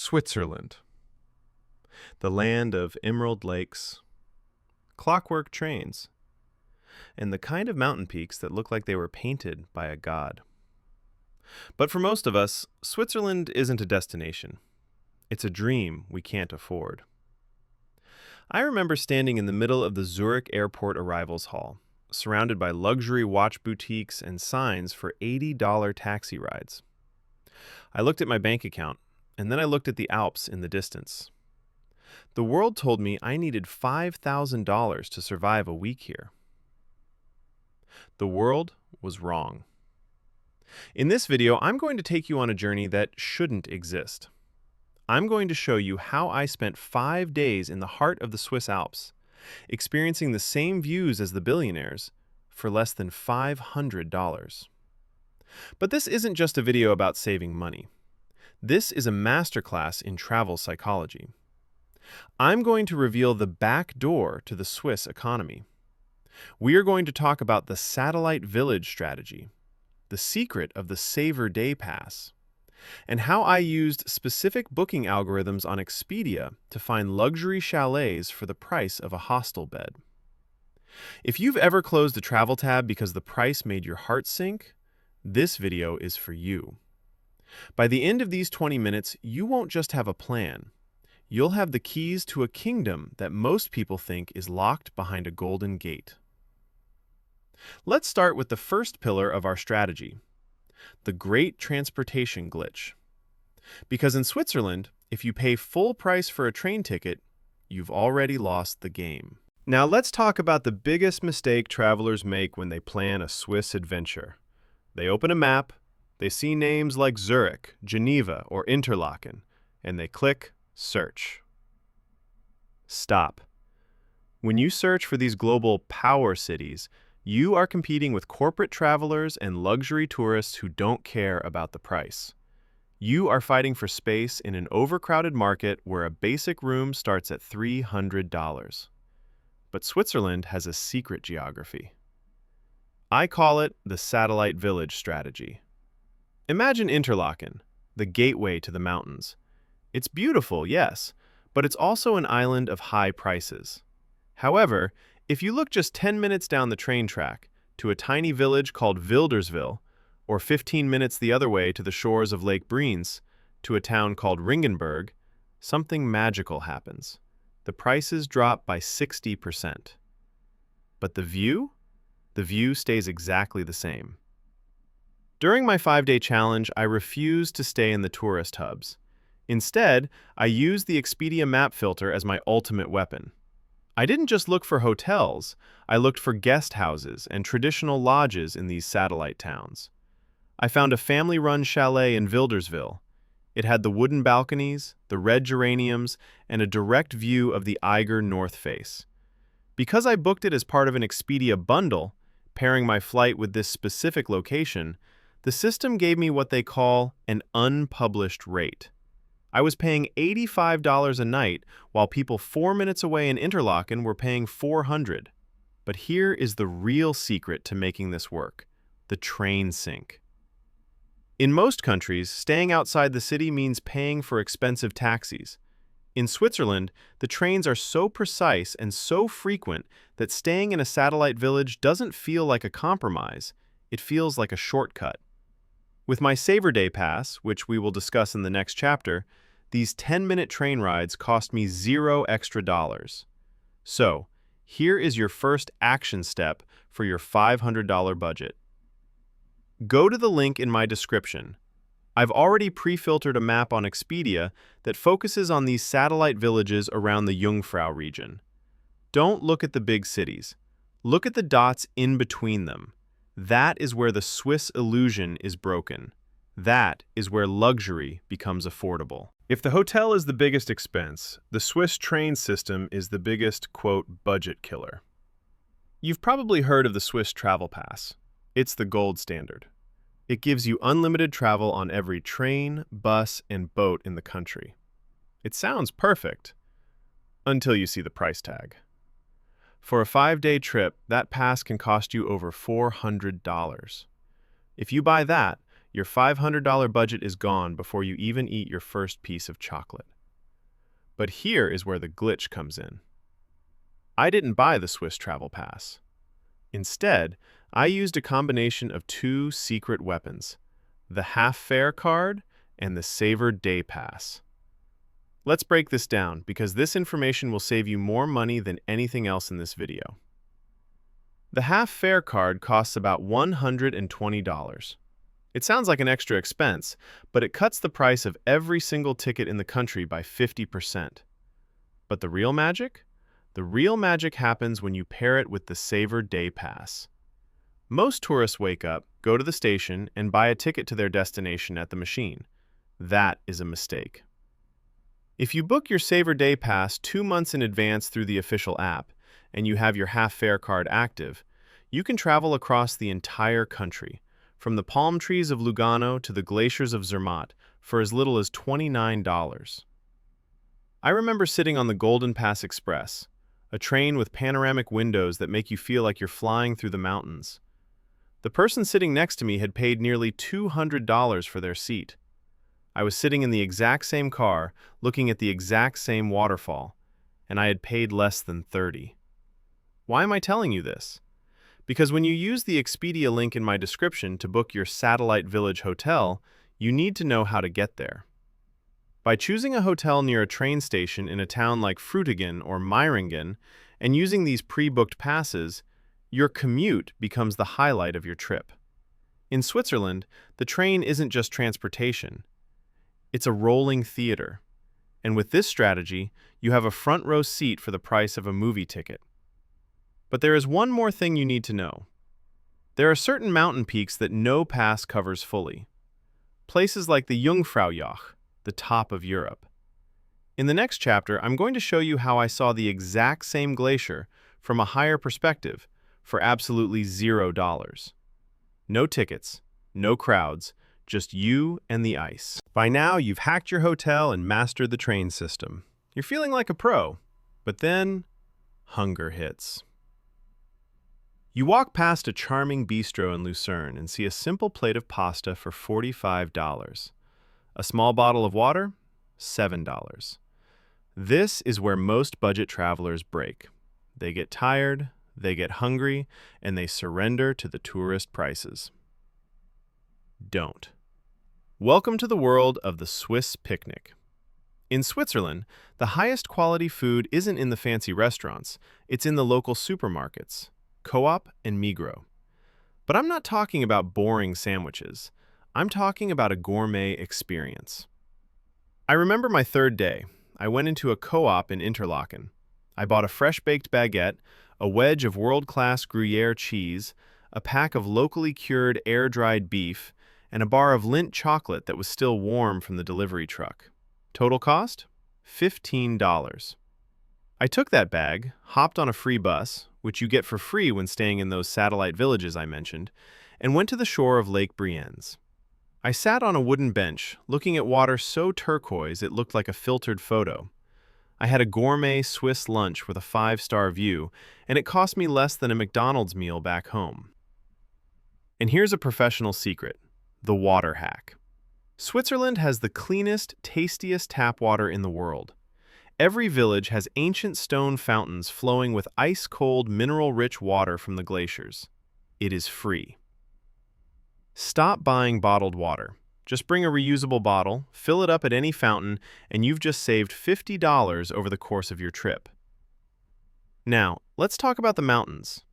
Switzerland, the land of emerald lakes, clockwork trains, and the kind of mountain peaks that look like they were painted by a god. But for most of us, Switzerland isn't a destination. It's a dream we can't afford. I remember standing in the middle of the Zurich airport arrivals hall, surrounded by luxury watch boutiques and signs for $80 taxi rides. I looked at my bank account, and then I looked at the Alps in the distance. The world told me I needed $5,000 to survive a week here. The world was wrong. In this video, I'm going to take you on a journey that shouldn't exist. I'm going to show you how I spent 5 days in the heart of the Swiss Alps, experiencing the same views as the billionaires for less than $500. But this isn't just a video about saving money. This is a masterclass in travel psychology. I'm going to reveal the back door to the Swiss economy. We are going to talk about the satellite village strategy, the secret of the Savor Day Pass, and how I used specific booking algorithms on Expedia to find luxury chalets for the price of a hostel bed. If you've ever closed a travel tab because the price made your heart sink, this video is for you. By the end of these 20 minutes, you won't just have a plan. You'll have the keys to a kingdom that most people think is locked behind a golden gate. Let's start with the first pillar of our strategy, the great transportation glitch. Because in Switzerland, if you pay full price for a train ticket, you've already lost the game. Now let's talk about the biggest mistake travelers make when they plan a Swiss adventure. They open a map, they see names like Zurich, Geneva, or Interlaken, and they click search. Stop. When you search for these global power cities, you are competing with corporate travelers and luxury tourists who don't care about the price. You are fighting for space in an overcrowded market where a basic room starts at $300. But Switzerland has a secret geography. I call it the satellite village strategy. Imagine Interlaken, the gateway to the mountains. It's beautiful, yes, but it's also an island of high prices. However, if you look just 10 minutes down the train track to a tiny village called Wilderswil, or 15 minutes the other way to the shores of Lake Brienz, to a town called Ringenberg, something magical happens. The prices drop by 60%. But the view? The view stays exactly the same. During my 5-day challenge, I refused to stay in the tourist hubs. Instead, I used the Expedia map filter as my ultimate weapon. I didn't just look for hotels, I looked for guest houses and traditional lodges in these satellite towns. I found a family-run chalet in Wilderswil. It had the wooden balconies, the red geraniums, and a direct view of the Eiger North Face. Because I booked it as part of an Expedia bundle, pairing my flight with this specific location, the system gave me what they call an unpublished rate. I was paying $85 a night, while people 4 minutes away in Interlaken were paying $400. But here is the real secret to making this work: the train sync. In most countries, staying outside the city means paying for expensive taxis. In Switzerland, the trains are so precise and so frequent that staying in a satellite village doesn't feel like a compromise, it feels like a shortcut. With my Savor Day Pass, which we will discuss in the next chapter, these 10-minute train rides cost me $0 extra. So, here is your first action step for your $500 budget. Go to the link in my description. I've already pre-filtered a map on Expedia that focuses on these satellite villages around the Jungfrau region. Don't look at the big cities. Look at the dots in between them. That is where the Swiss illusion is broken. That is where luxury becomes affordable. If the hotel is the biggest expense, the Swiss train system is the biggest, quote, budget killer. You've probably heard of the Swiss Travel Pass. It's the gold standard. It gives you unlimited travel on every train, bus, and boat in the country. It sounds perfect, until you see the price tag. For a 5-day trip, that pass can cost you over $400. If you buy that, Your $500 budget is gone before you even eat your first piece of chocolate. But here is where the glitch comes in. I didn't buy the Swiss Travel Pass. Instead, I used a combination of two secret weapons, the half-fare card and the Savor Day Pass. Let's break this down because this information will save you more money than anything else in this video. The half-fare card costs about $120. It sounds like an extra expense, but it cuts the price of every single ticket in the country by 50%. But the real magic? The real magic happens when you pair it with the Savor Day Pass. Most tourists wake up, go to the station, and buy a ticket to their destination at the machine. That is a mistake. If you book your Savor Day Pass 2 months in advance through the official app, and you have your half-fare card active, you can travel across the entire country, from the palm trees of Lugano to the glaciers of Zermatt, for as little as $29. I remember sitting on the Golden Pass Express, a train with panoramic windows that make you feel like you're flying through the mountains. The person sitting next to me had paid nearly $200 for their seat. I was sitting in the exact same car, looking at the exact same waterfall, and I had paid less than $30. Why am I telling you this? Because when you use the Expedia link in my description to book your Satellite Village hotel, you need to know how to get there. By choosing a hotel near a train station in a town like Frutigen or Meiringen and using these pre-booked passes, your commute becomes the highlight of your trip. In Switzerland, the train isn't just transportation. It's a rolling theater. And with this strategy, you have a front row seat for the price of a movie ticket. But there is one more thing you need to know. There are certain mountain peaks that no pass covers fully. Places like the Jungfraujoch, the top of Europe. In the next chapter, I'm going to show you how I saw the exact same glacier from a higher perspective for absolutely $0. No tickets, no crowds, just you and the ice. By now, you've hacked your hotel and mastered the train system. You're feeling like a pro, but then hunger hits. You walk past a charming bistro in Lucerne and see a simple plate of pasta for $45. A small bottle of water, $7. This is where most budget travelers break. They get tired, they get hungry, and they surrender to the tourist prices. Don't. Welcome to the world of the Swiss picnic. In Switzerland, the highest quality food isn't in the fancy restaurants, it's in the local supermarkets, Coop and Migros. But I'm not talking about boring sandwiches. I'm talking about a gourmet experience. I remember my third day. I went into a Coop in Interlaken. I bought a fresh-baked baguette, a wedge of world-class Gruyere cheese, a pack of locally cured air-dried beef, and a bar of Lindt chocolate that was still warm from the delivery truck. Total cost? $15. I took that bag, hopped on a free bus, which you get for free when staying in those satellite villages I mentioned, and went to the shore of Lake Brienz. I sat on a wooden bench, looking at water so turquoise it looked like a filtered photo. I had a gourmet Swiss lunch with a 5-star view, and it cost me less than a McDonald's meal back home. And here's a professional secret, the water hack. Switzerland has the cleanest, tastiest tap water in the world. Every village has ancient stone fountains flowing with ice-cold, mineral-rich water from the glaciers. It is free. Stop buying bottled water. Just bring a reusable bottle, fill it up at any fountain, and you've just saved $50 over the course of your trip. Now, let's talk about the mountains.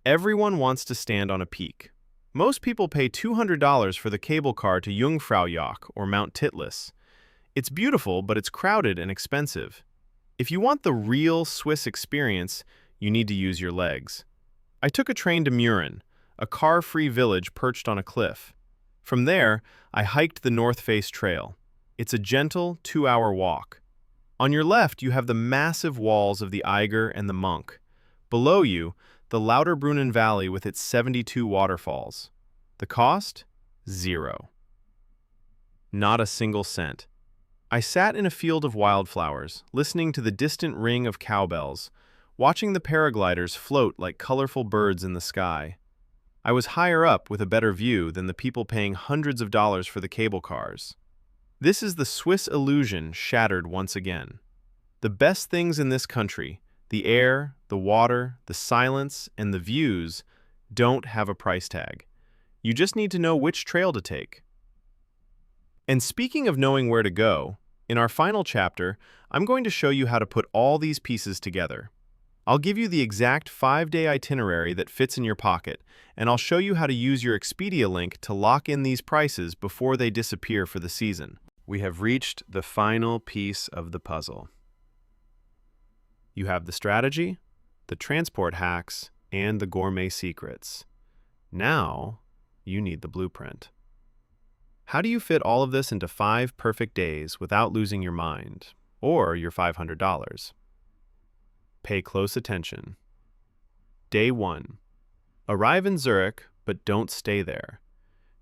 Everyone wants to stand on a peak. Most people pay $200 for the cable car to Jungfraujoch or Mount Titlis. It's beautiful, but it's crowded and expensive. If you want the real Swiss experience, you need to use your legs. I took a train to Mürren, a car-free village perched on a cliff. From there, I hiked the North Face Trail. It's a gentle 2-hour walk. On your left, you have the massive walls of the Eiger and the Monk. Below you, the Lauterbrunnen Valley with its 72 waterfalls. The cost? $0. Not a single cent. I sat in a field of wildflowers, listening to the distant ring of cowbells, watching the paragliders float like colorful birds in the sky. I was higher up with a better view than the people paying hundreds of dollars for the cable cars. This is the Swiss illusion shattered once again. The best things in this country, the air, the water, the silence, and the views, don't have a price tag. You just need to know which trail to take. And speaking of knowing where to go, in our final chapter, I'm going to show you how to put all these pieces together. I'll give you the exact 5-day itinerary that fits in your pocket, and I'll show you how to use your Expedia link to lock in these prices before they disappear for the season. We have reached the final piece of the puzzle. You have the strategy, the transport hacks, and the gourmet secrets. Now, you need the blueprint. How do you fit all of this into 5 perfect days without losing your mind, or your $500? Pay close attention. Day 1. Arrive in Zurich, but don't stay there.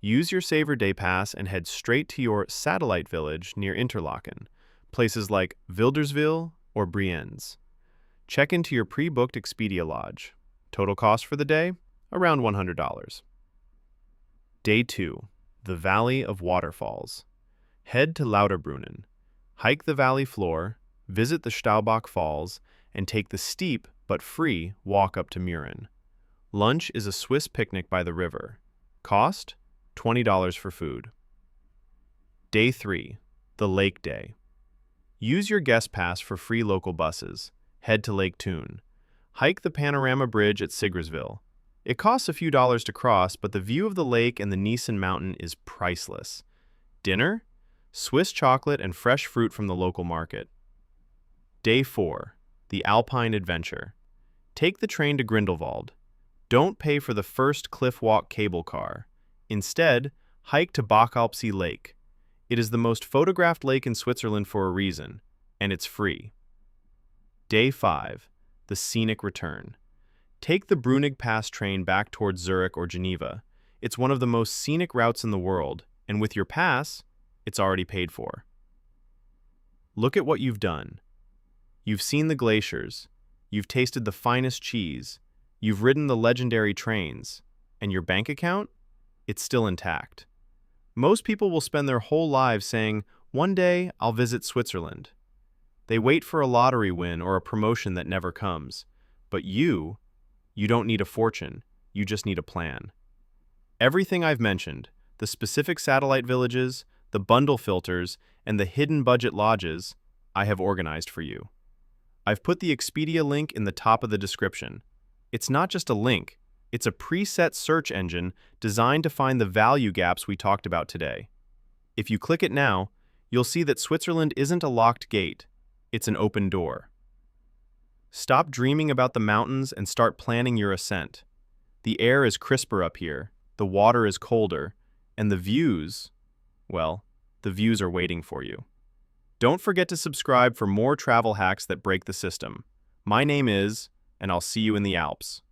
Use your Saver Day Pass and head straight to your satellite village near Interlaken, places like Wilderswil or Brienz. Check into your pre-booked Expedia lodge. Total cost for the day? Around $100. Day 2. The Valley of Waterfalls. Head to Lauterbrunnen. Hike the valley floor, visit the Staubach Falls, and take the steep but free walk up to Mürren. Lunch is a Swiss picnic by the river. Cost? $20 for food. Day 3. The Lake Day. Use your guest pass for free local buses. Head to Lake Thun. Hike the Panorama Bridge at Sigrisville. It costs a few dollars to cross, but the view of the lake and the Niesen Mountain is priceless. Dinner? Swiss chocolate and fresh fruit from the local market. Day 4. The Alpine Adventure. Take the train to Grindelwald. Don't pay for the first cliff walk cable car. Instead, hike to Bachalpsee Lake. It is the most photographed lake in Switzerland for a reason, and it's free. Day 5. The Scenic Return. Take the Brunig Pass train back towards Zurich or Geneva. It's one of the most scenic routes in the world, and with your pass, it's already paid for. Look at what you've done. You've seen the glaciers, you've tasted the finest cheese, you've ridden the legendary trains, and your bank account? It's still intact. Most people will spend their whole lives saying, "One day I'll visit Switzerland." They wait for a lottery win or a promotion that never comes. But you don't need a fortune, you just need a plan. Everything I've mentioned, the specific satellite villages, the bundle filters, and the hidden budget lodges, I have organized for you. I've put the Expedia link in the top of the description. It's not just a link, it's a preset search engine designed to find the value gaps we talked about today. If you click it now, you'll see that Switzerland isn't a locked gate, it's an open door. Stop dreaming about the mountains and start planning your ascent. The air is crisper up here, the water is colder, and the views, well, the views are waiting for you. Don't forget to subscribe for more travel hacks that break the system. My name is, and I'll see you in the Alps.